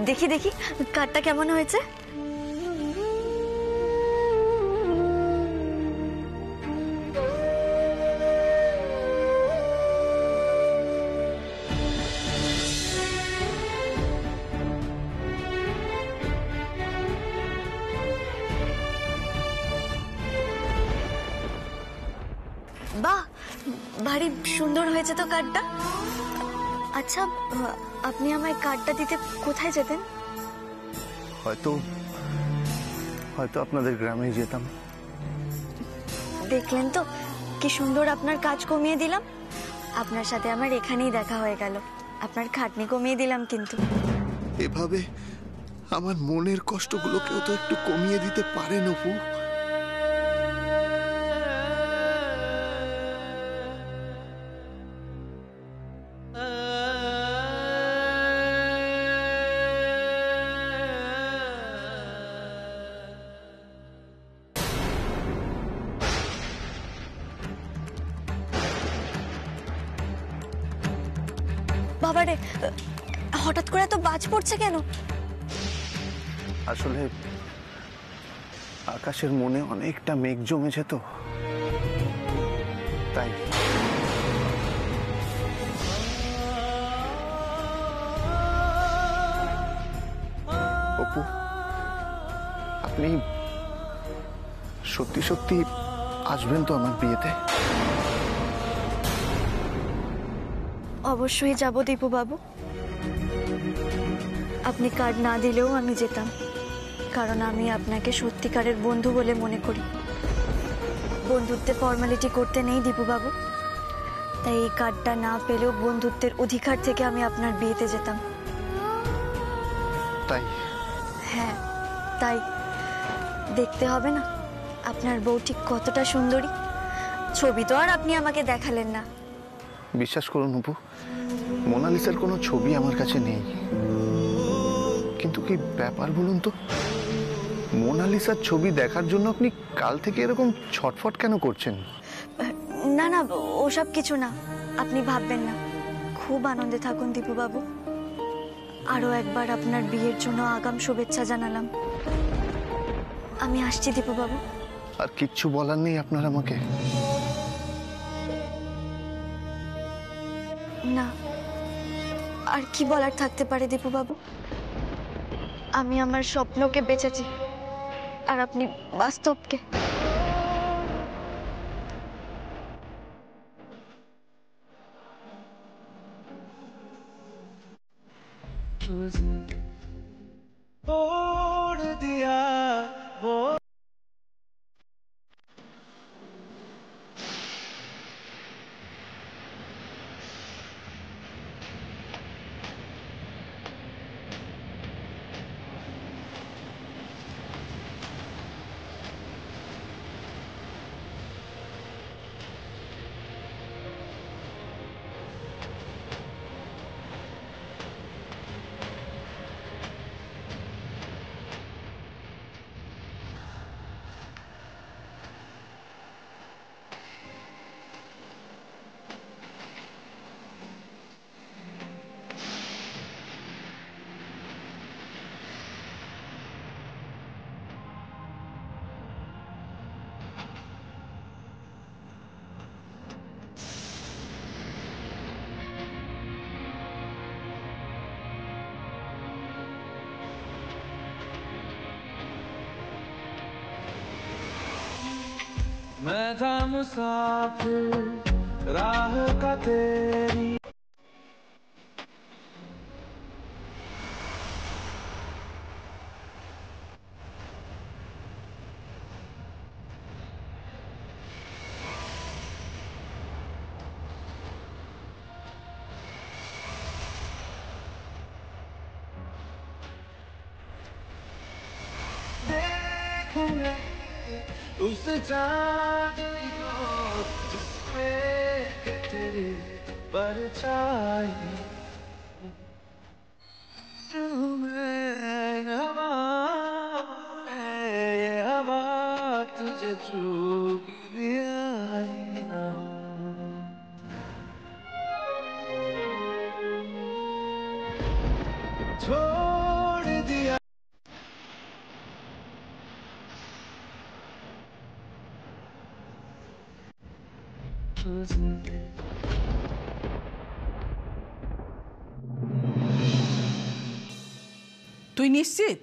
দেখি দেখি কার্ডটা কেমন হয়েছে। বাহ, ভারী সুন্দর হয়েছে তো কার্ডটা। আচ্ছা, আপনি আমায় কার্ডটা দিতে কোথায় যেতেন? হয়তো হয়তো আপনাদের গ্রামে যেতাম। দেখলেন তো কি সুন্দর আপনার কাজ কমিয়ে দিলাম। আপনার সাথে আমার এখানেই দেখা হয়ে গেল, আপনার খাটনি কমিয়ে দিলাম। কিন্তু এভাবে আমার মনের কষ্টগুলোকেও তো একটু কমিয়ে দিতে পারেন অপু। বাবারে, হঠাৎ করে তো বাজ পড়ছে কেন? আসলে আকাশের মনে অনেকটা মেঘ জমেছে তো, তাই। অপু, আপনি সত্যি সত্যি আসবেন তো আমার বিয়েতে? অবশ্যই যাব দীপু বাবু। আপনি কার্ড না দিলেও আমি যেতাম, কারণ আমি আপনাকে সত্যিকারের বন্ধু বলে মনে করি। বন্ধুত্বের ফর্মালিটি করতে নেই দীপু বাবু, তাই এই কার্ডটা না পেলেও বন্ধুত্বের অধিকার থেকে আমি আপনার বিয়েতে যেতাম। তাই? হ্যাঁ তাই। দেখতে হবে না আপনার বউ ঠিক কতটা সুন্দরী? ছবি তো আর আপনি আমাকে দেখালেন না। বিশ্বাস করুন অপু, মোনালিসার কোনো ছবি আমার কাছে নেই। কিন্তু কি ব্যাপার বলুন তো, মোনালিসার ছবি দেখার জন্য আপনি কাল থেকে এরকম ছটফট কেন করছেন? না না, ওসব কিছু না, আপনি ভাববেন না। খুব আনন্দে থাকুন দীপু বাবু। আরো একবার আপনার বিয়ের জন্য আগাম শুভেচ্ছা জানালাম। আমি আসছি দীপু বাবু। আর কিচ্ছু বলার নেই আপনার আমাকে? না, আর কি বলার থাকতে পারে দীপু বাবু? আমি আমার স্বপ্নকে বেঁচেছি, আর আপনি বাস্তবকে। मैं था मुसाफिर राह का तेरी। देखेंगे उस चांदनी को जिसपे तेरी परछाई। हवा ये हवा तुझे छू भी आई ना। छोड़ तुझे। তুই নিশ্চিত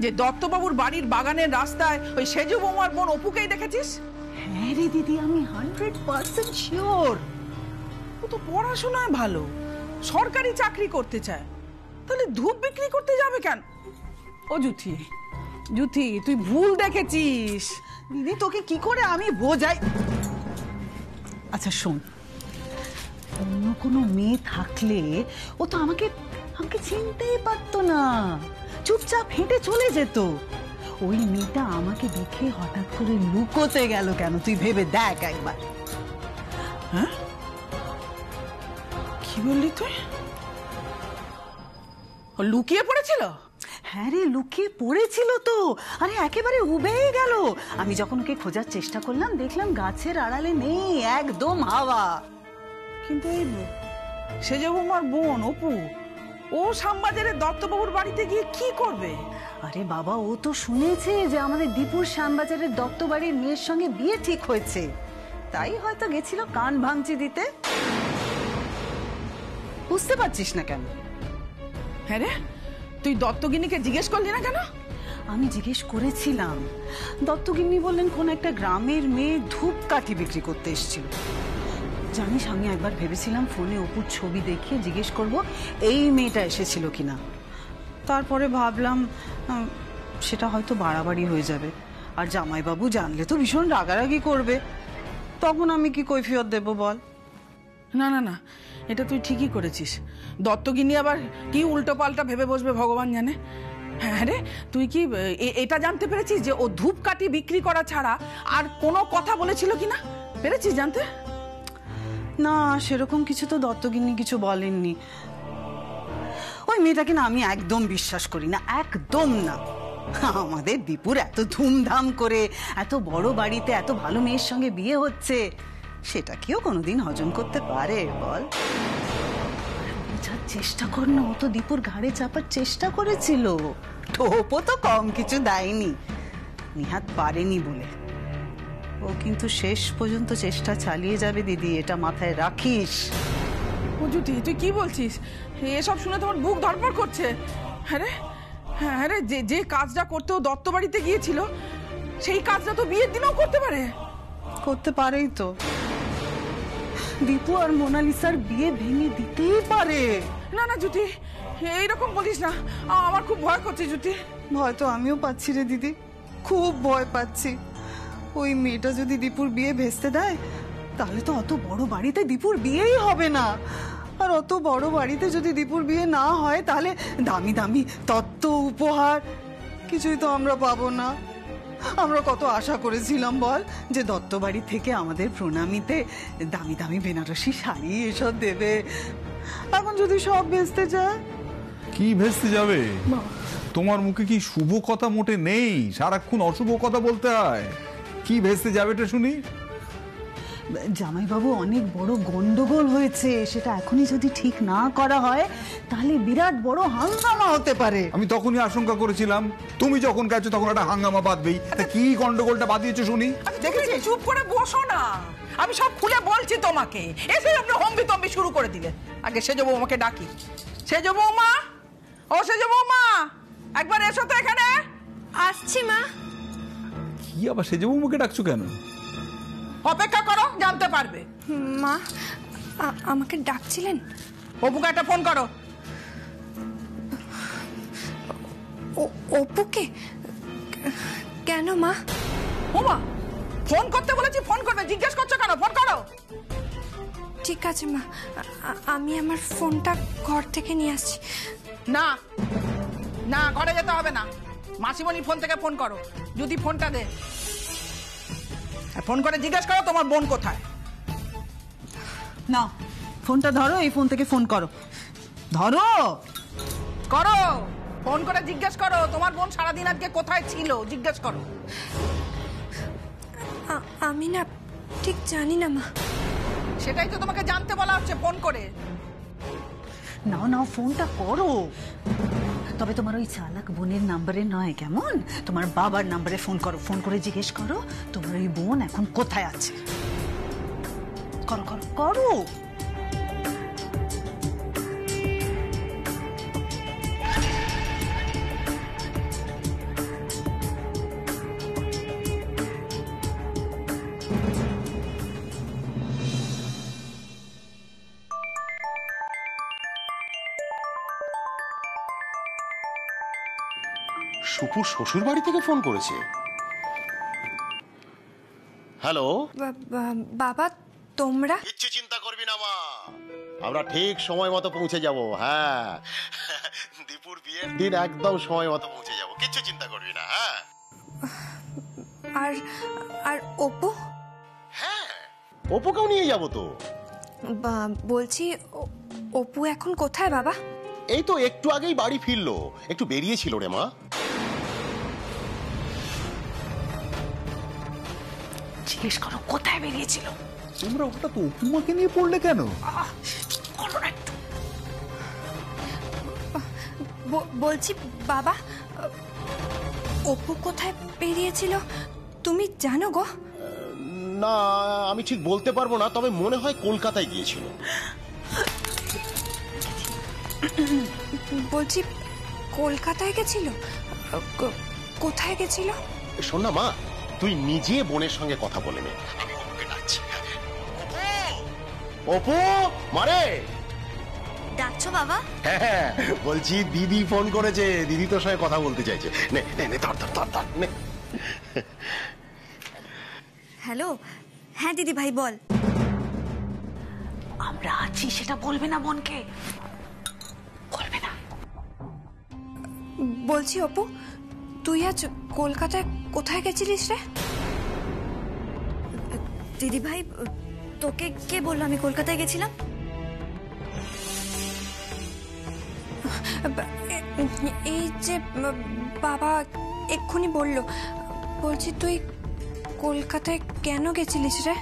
যে দত্তবাবুর বাড়ির বাগানের রাস্তায় ওই সেজু বৌমার বোন অপুকেই দেখেছিস? হ্যাঁ রে দিদি, আমি 100% শিওর। ও তো পড়াশোনায় ভালো, সরকারি চাকরি করতে চায়, তাহলে ধূপ বিক্রি করতে যাবে কেন? ও জুথি, জুথি তুই ভুল দেখেছিস। দিদি তোকে কি করে আমি বোঝাই? আচ্ছা শোন, অন্য কোনো মেয়ে থাকলে ও তো আমাকে চিনতেই পারতো না, চুপচাপ হেঁটে চলে যেত। ওই মেয়েটা আমাকে দেখে হঠাৎ করে লুকোতে গেল কেন, তুই ভেবে দেখ একবার। হ্যাঁ, কি বললি তুই? ও লুকিয়ে পড়েছিল? হ্যাঁ রে, লুকিয়ে পড়েছিল তো। আরে একেবারে উবেই গেল। আমি যখন ওকে খোঁজার চেষ্টা করলাম, দেখলাম গাছের আড়ালে নেই, একদম হাওয়া। কিন্তু এই সেজু বৌমার বোন অপু, ও শ্যামবাজারের দত্তবাবুর বাড়িতে গিয়ে কি করবে? আরে বাবা, ও তো শুনেছে যে আমাদের দীপুর শ্যামবাজারের দত্ত বাড়ির মেয়ের সঙ্গে বিয়ে ঠিক হয়েছে, তাই হয়তো গেছিল কান ভাঙচি দিতে। বুঝতে পারছিস না কেন? হ্যাঁ রে, তুই দত্তগিনীকে জিজ্ঞেস করলি না কেন? আমি জিজ্ঞেস করেছিলাম। দত্তগিন্নি বললেন কোন একটা গ্রামের মেয়ে ধূপকাঠি বিক্রি করতে এসেছিল। জানিস, আমি একবার ভেবেছিলাম ফোনে অপুর ছবি দেখিয়ে জিজ্ঞেস করব এই মেয়েটা এসেছিল কিনা। তারপরে ভাবলাম সেটা হয়তো বাড়াবাড়ি হয়ে যাবে, আর জামাইবাবু জানলে তো ভীষণ রাগারাগি করবে, তখন আমি কি কৈফিয়ত দেব বল? না না না, এটা তুই ঠিকই করেছিস। দত্তগিনী আবার কি উল্টো পাল্টা ভেবে বসবে ভগবান জানে। হ্যাঁ রে, তুই কি এটা জানতে পেরেছিস যে ও ধূপকাঠি বিক্রি করা ছাড়া আর কোনো কথা বলেছিল কিনা? পেরেছিস জানতে? না, সেরকম কিছু তো দত্তগিন্নি কিছু বলেননি। ওই মেয়েটাকে না আমি একদম বিশ্বাস করি না, একদম না। আমাদের দীপুর এত ধুমধাম করে এত বড় বাড়িতে এত ভালো মেয়ের সঙ্গে বিয়ে হচ্ছে, সেটা কেউ কোনোদিন হজম করতে পারে বল? বোঝার চেষ্টা কর না, ও তো দীপুর ঘাড়ে চাপার চেষ্টা করেছিল, টোপও তো কম কিছু দেয়নি, নিহাত পারেনি বলে। ও কিন্তু শেষ পর্যন্ত চেষ্টা চালিয়ে যাবে দিদি, এটা মাথায় রাখিস। ও জুতি, তুই কি বলছিস? এসব শুনে তোমার বুক ধড়ফড় করছে। হ্যাঁ রে, হ্যাঁ রে, যে কাজটা করতে ও দত্ত বাড়িতে গিয়েছিল, সেই কাজটা তো বিয়ের দিনেও করতে পারে। করতে পারেই তো, দীপু আর মোনালিসার বিয়ে ভেঙে দিতেই পারে। না না জুতি, এইরকম বলিস না, আমার খুব ভয় করছে জুতি। ভয় তো আমিও পাচ্ছি রে দিদি, খুব ভয় পাচ্ছি। ওই মেয়েটা যদি দীপুর বিয়ে ভেস্তে দেয়, তাহলে তো অত বড় বাড়িতে দীপুর বিয়েই হবে না। আর অত বড় বাড়িতে যদি দীপুর বিয়ে না হয়, তাহলে দামি দামি তত্ত্ব উপহার কিছুই তো আমরা পাবো না। আমরা কত আশা করেছিলাম বল, যে দত্ত বাড়ি থেকে আমাদের প্রণামীতে দামি দামি বেনারসি শাড়ি এসব দেবে। এখন যদি সব ভেস্তে যায়? কি ভেস্তে যাবে? তোমার মুখে কি শুভ কথা মোটে নেই, সারাক্ষণ অশুভ কথা বলতে হয়। কি ভেস্তে যাবে এটা শুনি? জামাইবাবু, অনেক বড় গন্ডগোল হয়েছে, সেটা এখনই যদি ঠিক না করা হয় তাহলে বিরাট বড় হাঙ্গামা হতে পারে। আমি তখনই আশঙ্কা করেছিলাম, তুমি যখন গেছো তখন একটা হাঙ্গামা বাঁধবেই। তা কি গন্ডগোলটা বাঁধিয়েছো শুনি? দেখেছি, চুপ করে বসো না, আমি সব খুলে বলছি তোমাকে। এসে আপনি হম্বি তম্বি শুরু করে দিলে। আগে সেজো বৌমাকে ডাকি। সেজো বৌমা, ও সেজো বৌমা, একবার এসো তো এখানে। আসছি মা। কি আবার সেজে বৌমাকে ডাকছো কেন? অপেক্ষা করো, জানতে পারবে। মা, আমাকে ডাকছিলেন? অপুকে একটা ফোন করো। অপুকে? কেন মা? ওমা, ফোন করতে বলেছি, ফোন করবে, জিজ্ঞেস করছো কেন? ফোন করো। ঠিক আছে মা, আমি আমার ফোনটা ঘর থেকে নিয়ে আসছি। না না, ঘরে যেতে হবে না, মাসিমণির ফোন থেকে ফোন করো। যদি ফোনটা দে, ফোন করে জিজ্ঞেস করো তোমার বোন কোথায়। না, ফোনটা ধরো, এই ফোন থেকে ফোন করো, ধরো করো, ফোন করে জিজ্ঞেস করো তোমার বোন সারাদিন আজকে কোথায় ছিল, জিজ্ঞেস করো। আমি না ঠিক জানি না মা। সেটাই তো তোমাকে জানতে বলা হচ্ছে, ফোন করে। নাও নাও, ফোনটা করো। তবে তোমার ওই চালাক বোনের নাম্বারে নয়, কেমন? তোমার বাবার নাম্বারে ফোন করো, ফোন করে জিজ্ঞেস করো তোমার ওই বোন এখন কোথায় আছে। করো করো করো। সুপুর শ্বশুর বাড়ি থেকে ফোন করেছে। হ্যালো বাবা, তোমরা? কিচ্ছু চিন্তা করবি না মা, আমরা ঠিক সময় মতো পৌঁছে যাব। হ্যাঁ, দীপুর বিয়ের দিন একদম সময় মতো পৌঁছে যাব, কিচ্ছু চিন্তা করবি না। হ্যাঁ, আর অপু? হ্যাঁ, অপুকেও নিয়ে যাব তো। বলছি, অপু এখন কোথায় বাবা? এই তো একটু আগেই বাড়ি ফিরলো, একটু বেরিয়েছিল রে মা। জিজ্ঞেস করো কোথায় বেরিয়েছিল। তোমরা হঠাৎ অপুমাকে নিয়ে পড়লে কেন? করো না একটু। বলছি বাবা, অপু কোথায় বেরিয়েছিল তুমি জানো গো? না, আমি ঠিক বলতে পারবো না, তবে মনে হয় কলকাতায় গিয়েছিল। বলছি কলকাতায় গেছিল? কোথায় গেছিল? শোন না মা, তুই নিজে বোনের সঙ্গে কথা বলে নে, আমি অপুকে ডাকছি। অপু মারে, ডাকছো বাবা? হ্যাঁ, বলছি দিদি ফোন করেছে, দিদি তোর সঙ্গে কথা বলতে চাইছে। নে নে নে, ধর ধর ধর ধর, নে। হ্যালো, হ্যাঁ দিদি ভাই বল। আমরা আছি সেটা বলবে না বোনকে, বলবে না। বলছি অপু, তুই আজ কলকাতায় কোথায় গেছিলিস রে? দিদি ভাই, তোকে কে বললো আমি কলকাতায় গেছিলাম? এই যে বাবা এক্ষুনি বলল। বলছি তুই কলকাতায় কেন গেছিলিস রে?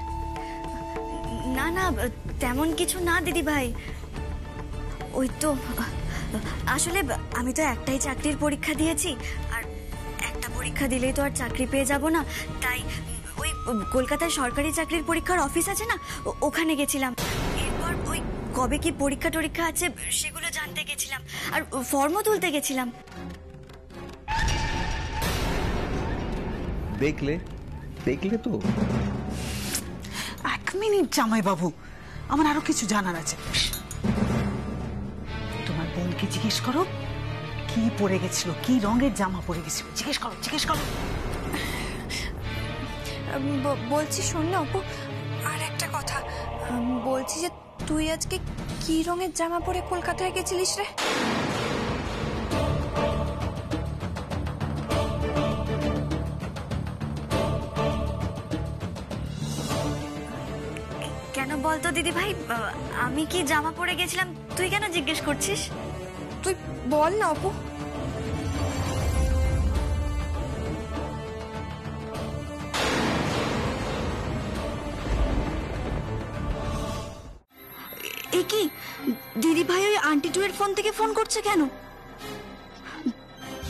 না না, তেমন কিছু না দিদি ভাই। ওই তো আসলে আমি তো একটাই চাকরির পরীক্ষা দিয়েছি, আর একটা পরীক্ষা দিলেই তো আর চাকরি পেয়ে যাব না, তাই ওই কলকাতায় সরকারি চাকরির পরীক্ষার অফিস আছে না, ওখানে গেছিলাম। এরপর ওই কবে কি পরীক্ষা টরীক্ষা আছে সেগুলো জানতে গেছিলাম, আর ফর্মও তুলতে গেছিলাম। দেখলে দেখলে তো। এক মিনিট জামাই বাবু, আমার আরো কিছু জানার আছে। তোমার বোনকে জিজ্ঞেস করো কি পরে গেছিল, কি রঙের জামা পরে গেছিল, জিজ্ঞেস করো জিজ্ঞেস করো। বলছি শোন না অপু, আর একটা কথা বলছি যে তুই আজকে কি রঙের জামা পরে কলকাতায় গেছিলিস রে? কেন বলতো দিদি ভাই, আমি কি জামা পরে গেছিলাম তুই কেন জিজ্ঞেস করছিস? তুই বল না অপু। এ কি দিদি ভাই ওই আন্টি টু এর ফোন থেকে ফোন করছে কেন?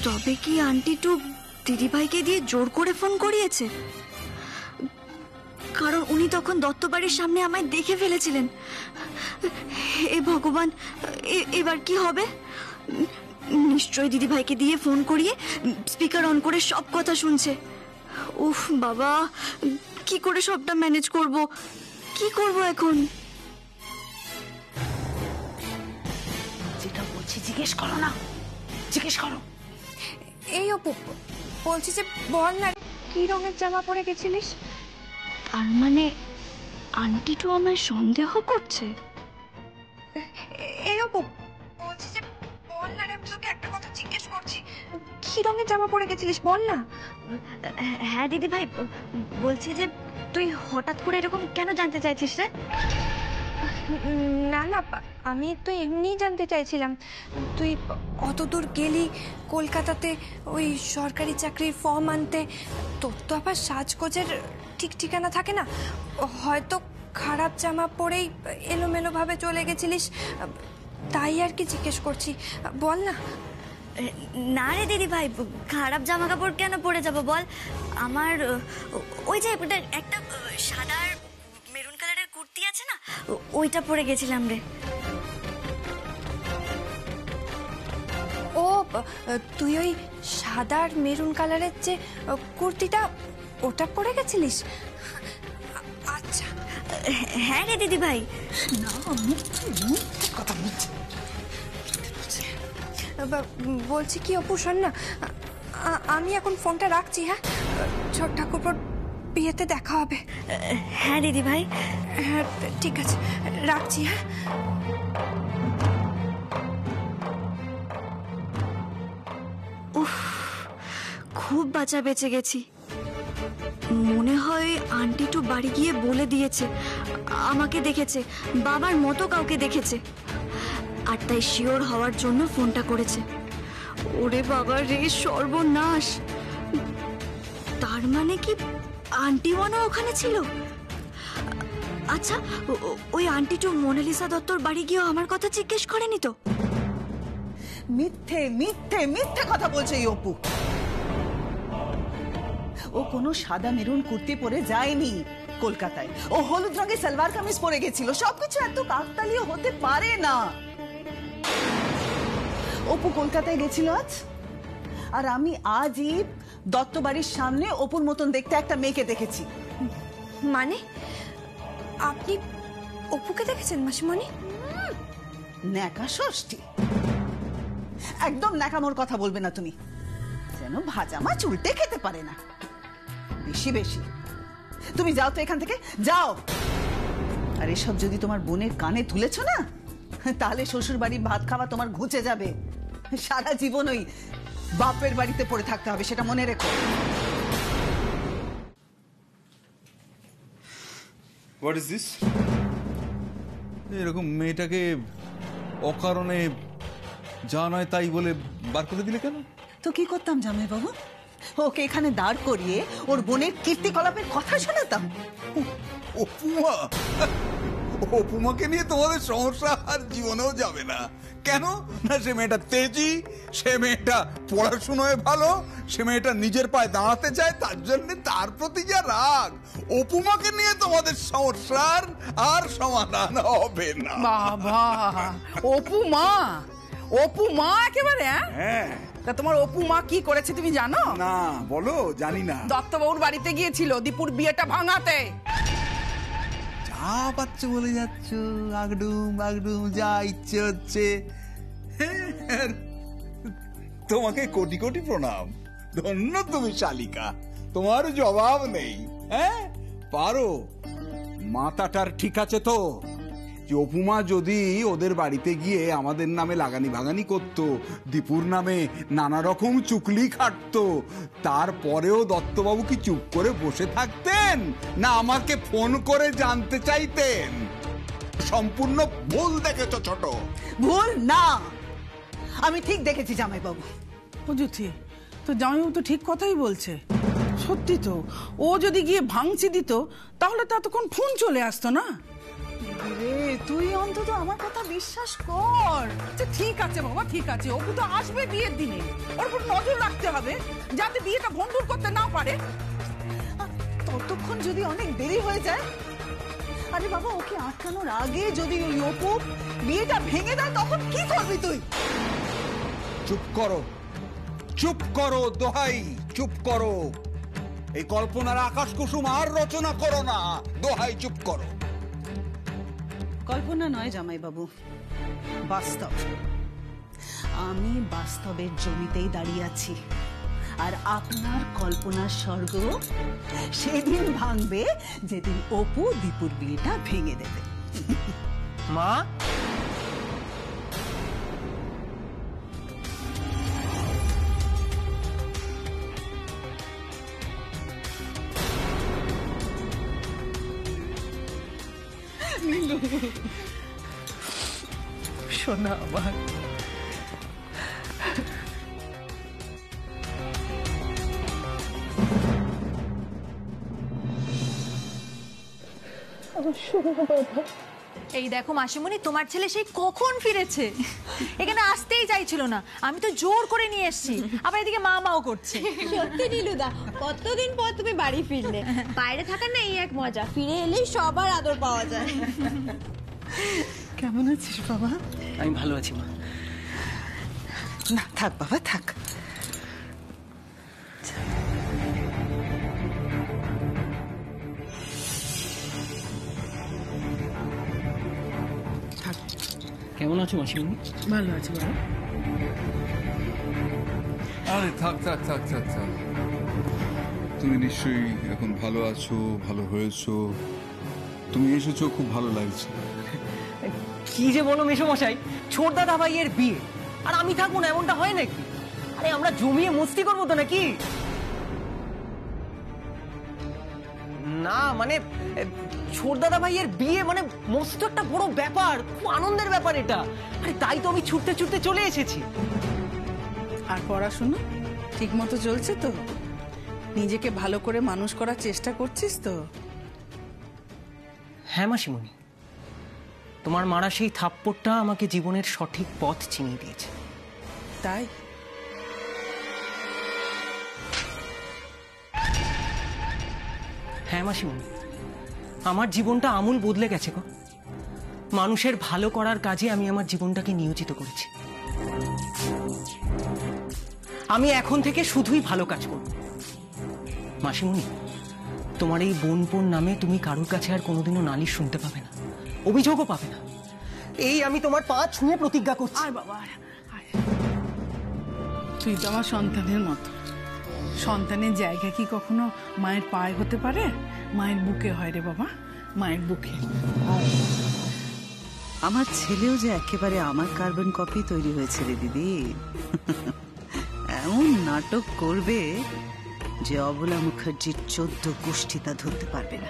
তবে কি আন্টি টু দিদি ভাইকে দিয়ে জোর করে ফোন করিয়েছে? কারণ উনি তখন দত্ত বাড়ির সামনে আমায় দেখে ফেলেছিলেন। হে ভগবান, এবার কি হবে? নিশ্চয়ই দিদি ভাইকে দিয়ে ফোন করিয়ে স্পিকার অন করে সব কথা শুনছে। উফ বাবা, কি করে সবটা ম্যানেজ করব? কি করব এখন? যেটা বলছি জিজ্ঞেস করো না, জিজ্ঞেস করো। এই অপু, বলছি যে বল না কি রঙের জামা পরে গেছিলিস? আর মানে আন্টি তো আমায় সন্দেহ করছে। এই অপু, বলছি যে বল না রে, আমি তোকে একটা কথা জিজ্ঞেস করছি, কি রঙের জামা পরে গেছিলিস বল না। হ্যাঁ দিদি ভাই, বলছি যে তুই হঠাৎ করে এরকম কেন জানতে চাইছিস রে? না না, আমি তো এমনিই জানতে চাইছিলাম তুই অত দূর গেলি কলকাতাতে ওই সরকারি চাকরির ফর্ম আনতে, তোর তো আবার সাজগোজের ঠিক ঠিকানা থাকে না, হয়তো খারাপ জামা পরেই এলোমেলোভাবে চলে গেছিলিস, তাই আর কি জিজ্ঞেস করছি, বল না। না রে দিদি ভাই, খারাপ জামা কাপড় কেন পরে যাব বল? আমার ওই যে একটা সাদা মেরুন কালারের কুর্তি আছে না, না ওইটা পরে গেছিলাম রে। ও তুই ওই সাদা আর মেরুন কালারের যে কুর্তিটা ওটা পরে গেছিলিস? আচ্ছা। হ্যাঁ রে দিদি ভাই। কথা বলছি। বলছি কি অপু, শোন না, আমি এখন ফোনটা রাখছি। হ্যাঁ, ছোট ঠাকুরপোর বিয়েতে দেখা হবে। হ্যাঁ দিদি ভাই। হ্যাঁ ঠিক আছে, রাখছি। হ্যাঁ উফ, খুব বাঁচা বেঁচে গেছি। মনে হয় আন্টি তো বাড়ি গিয়ে বলে দিয়েছে আমাকে দেখেছে, বাবার মতো কাউকে দেখেছে, আর তাই শিওর হওয়ার জন্য ফোনটা করেছে। ওরে বাবা রে, সর্বনাশ! তার মানে কি আন্টি মনে ওখানে ছিল? আচ্ছা, ওই আন্টি তো মোনালিসা দত্তর বাড়ি গিয়েও আমার কথা জিজ্ঞেস করেনি তো? মিথ্যে মিথ্যে মিথ্যে কথা বলছে এই অপু। ও কোনো সাদা মেরুন কুর্তি পরে যায়নি কলকাতায়। ও হলুদ রঙের সালোয়ার কামিজ পরে গেছিল। সবকিছু এত কাকতালীয় হতে পারে না। অপু কলকাতায় গেছিল আজ, আর আমি আজই দত্ত বাড়ির সামনে অপুর মতন দেখতে একটা মেয়েকে দেখেছি। মানে আপনি অপুকে দেখেছেন মাসিমণি? ন্যাকা ষষ্ঠী, একদম ন্যাকামোর কথা বলবে না তুমি, যেন ভাজা মাছ উল্টে খেতে পারে না। বেশি বেশি তুমি যাও তো এখান থেকে, যাও। আর এসব যদি তোমার বোনের কানে তুলেছ না, তাহলে শ্বশুর বাড়ি ভাত খাওয়া তোমার ঘুচে যাবে। সারা জীবন ওই বাপের বাড়িতে পড়ে থাকতে হবে, সেটা মনে রেখো। What is this? এরকম মেয়েটাকে অকারণে যা নয় তাই বলে বার করে দিলে কেন? তো কি করতাম জামাই বাবু? ওকে এখানে দাঁড় করিয়ে ওর বোনের কীর্তিকলাপের কথা শোনাতাম। অপুমা, অপুমাকে নিয়ে তোমাদের সমস্যা আর জীবনেও যাবে না। কেন না, সে মেয়েটা তেজি, সে মেয়েটা পড়াশোনায় ভালো, সে মেয়েটা নিজের পায়ে দাঁড়াতে চায়, তার জন্য তার প্রতি যা রাগ। অপুমাকে নিয়ে তোমাদের সমস্যার আর সমাধান হবে না। বাবা, অপু মা, অপু মা একেবারে? হ্যাঁ, তা তোমার অপু মা কি করেছে তুমি জানো? না বলো, জানি না। দত্তবাবুর বাড়িতে গিয়েছিল দীপুর বিয়েটা ভাঙাতে। যা পাচ্ছ বলে যাচ্ছ, আগডুম বাগডুম যা ইচ্ছে হচ্ছে। তোমাকে কোটি কোটি প্রণাম, ধন্য তুমি শালিকা, তোমার জবাব নেই। হ্যাঁ পারো, মাথাটার ঠিক আছে তো? যে অপুমা যদি ওদের বাড়িতে গিয়ে আমাদের নামে লাগানি ভাগানি করতো, দীপুর নামে নানা রকম চুকলি খাটতো, তারপরেও দত্তবাবু কি চুপ করে বসে থাকতেন, না আমাকে ফোন করে জানতে চাইতেন? সম্পূর্ণ ভুল দেখেছ ছোট। ভুল না, আমি ঠিক দেখেছি জামাই বাবু। বুঝছি তো, জামাইবাবু তো ঠিক কথাই বলছে। সত্যি তো, ও যদি গিয়ে ভাঙচি দিত তাহলে তো এতক্ষণ ফোন চলে আসতো না। রে, তুই অন্তত আমার কথা বিশ্বাস কর। আচ্ছা ঠিক আছে বাবা, ঠিক আছে, অপু তো আসবে বিয়ের দিনে, ওর উপর নজর রাখতে হবে যাতে বিয়েটা ভণ্ডুল করতে না পারে। ততক্ষণ যদি অনেক দেরি হয়ে যায়, আরে বাবা ওকে আটকানোর আগে যদি ওই অপু বিয়েটা ভেঙে দেয়, তখন কি করবি তুই? চুপ করো, চুপ করো, দোহাই চুপ করো। এই কল্পনার আকাশ কুসুম আর রচনা করো না, দোহাই চুপ করো। কল্পনা নয় জামাই বাবু, বাস্তব। আমি বাস্তবের জমিতেই দাঁড়িয়ে আছি, আর আপনার কল্পনার স্বর্গ সেদিন ভাঙবে যেদিন অপু দীপুর বিয়েটা ভেঙে দেবে। মা, শোনা আমার, আমার শোনো বাবা, এই দেখো মাসিমণি, তোমার ছেলে সেই কখন ফিরেছে, এখানে আসতেই চাইছিল না, আমি তো জোর করে নিয়ে এসেছি, আবার এদিকে মা মাও করছে। সত্যি নীলুদা, কতদিন পর তুমি বাড়ি ফিরলে। বাইরে থাকার না এই এক মজা, ফিরে এলেই সবার আদর পাওয়া যায়। কেমন আছিস বাবা? আমি ভালো আছি মা। না থাক বাবা থাক। কেমন আছো মাসিমণি? ভালো আছে বাবা। আরে থাক থাক থাক থাক থাক, তুমি নিশ্চয়ই এখন ভালো আছো, ভালো হয়েছো। তুমি এসেছো, খুব ভালো লাগছে। কি যে বলো মেসোমশাই, ছোট দাদা ভাইয়ের বিয়ে আর আমি থাকবো না, এমনটা হয় নাকি? আরে আমরা জমিয়ে মস্তি করবো তো নাকি? না মানে ছোট দাদা ভাইয়ের বিয়ে মানে মস্ত একটা বড় ব্যাপার, খুব আনন্দের ব্যাপার এটা। আরে তাই তো আমি ছুটতে ছুটতে চলে এসেছি। আর পড়াশোনা ঠিক মতো চলছে তো? নিজেকে ভালো করে মানুষ করার চেষ্টা করছিস তো? হ্যাঁ মাসিমণি, তোমার মারা সেই থাপ্পড়টা আমাকে জীবনের সঠিক পথ চিনিয়ে দিয়েছে। তাই? হ্যাঁ মাসিমণি, আমার জীবনটা আমূল বদলে গেছে গো। মানুষের ভালো করার কাজে আমি আমার জীবনটাকে নিয়োজিত করেছি। আমি এখন থেকে শুধুই ভালো কাজ করব। মাসিমণি, তোমার এই বোনপোন নামে তুমি কারোর কাছে আর কোনোদিনও নালিশ শুনতে পাবে না, অভিযোগও পাবে না। এই আমি তোমার পা ছুঁয়ে প্রতিজ্ঞা করছি। আয় বাবা আয়। তুই তো আমার সন্তানের মতো। সন্তানের জায়গা কি কখনো মায়ের পায়ে হতে পারে? মায়ের বুকে হয় রে বাবা, মায়ের বুকে। আমার ছেলেও যে একেবারে আমার কার্বন কপি তৈরি হয়েছে রে দিদি। এমন নাটক করবে যে অবলা মুখার্জির 14 গোষ্ঠী তা ধরতে পারবে না।